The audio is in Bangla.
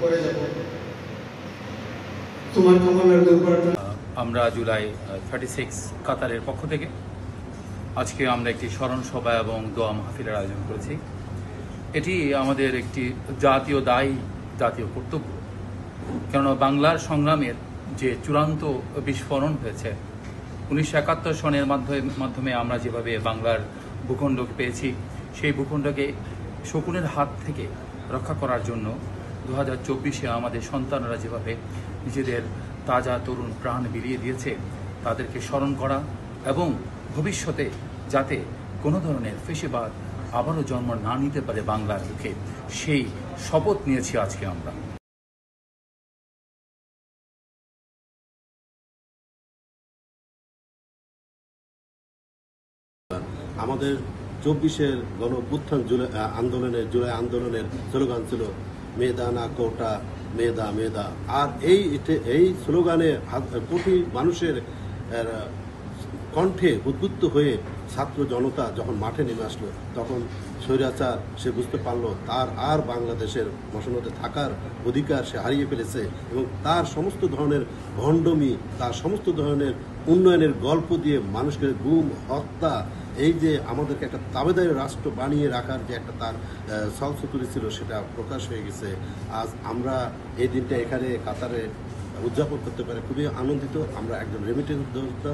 করে যাব। তোমার কামনার দরবারটা আমরা জুলাই 36 কাতারের পক্ষ থেকে আজকে আমরা একটি স্মরণ সভা এবং দোয়া মাহফিলের আয়োজন করেছি। এটি আমাদের একটি জাতীয় দায়, জাতীয় কর্তব্য। কেননা বাংলার সংগ্রামের যে চূড়ান্ত বিস্ফোরণ হয়েছে 1971 সনের মাধ্যমে আমরা যেভাবে বাংলার ভূখণ্ডকে পেয়েছি, সেই ভূখণ্ডকে শকুনের হাত থেকে রক্ষা করার জন্য 2024-এ আমাদের সন্তানরা যেভাবে নিজেদের তাজা তরুণ প্রাণ বিলিয়ে দিয়েছে, তাদেরকে স্মরণ করা এবং ভবিষ্যতে যাতে কোনো ধরনের ফেসিবাদ আবারও জন্ম না নিতে পারে বাংলার বুকে, সেই শপথ নিয়েছি আজকে আমরা। আমাদের 24-এর গণ অভ্যুত্থান জুলাই আন্দোলনের স্লোগান ছিল মেধা না কোটা, মেধা মেধা। আর এই স্লোগানে কোটি মানুষের কণ্ঠে উদ্বুদ্ধ হয়ে ছাত্র জনতা যখন মাঠে নেমে আসলো, তখন স্বৈরাচার সে বুঝতে পারলো তার আর বাংলাদেশের মসনদে থাকার অধিকার সে হারিয়ে ফেলেছে এবং তার সমস্ত ধরনের ভণ্ডমি, তার সমস্ত ধরনের উন্নয়নের গল্প দিয়ে মানুষকে গুম, হত্যা, এই যে আমাদেরকে একটা তাবেদারি রাষ্ট্র বানিয়ে রাখার যে একটা তার ছলছতুরি ছিল, সেটা প্রকাশ হয়ে গেছে। আজ আমরা এই দিনটা এখানে কাতারে উদযাপন করতে পারে খুবই আনন্দিত। আমরা একজন রেমিটেন্স উদ্যোক্তা।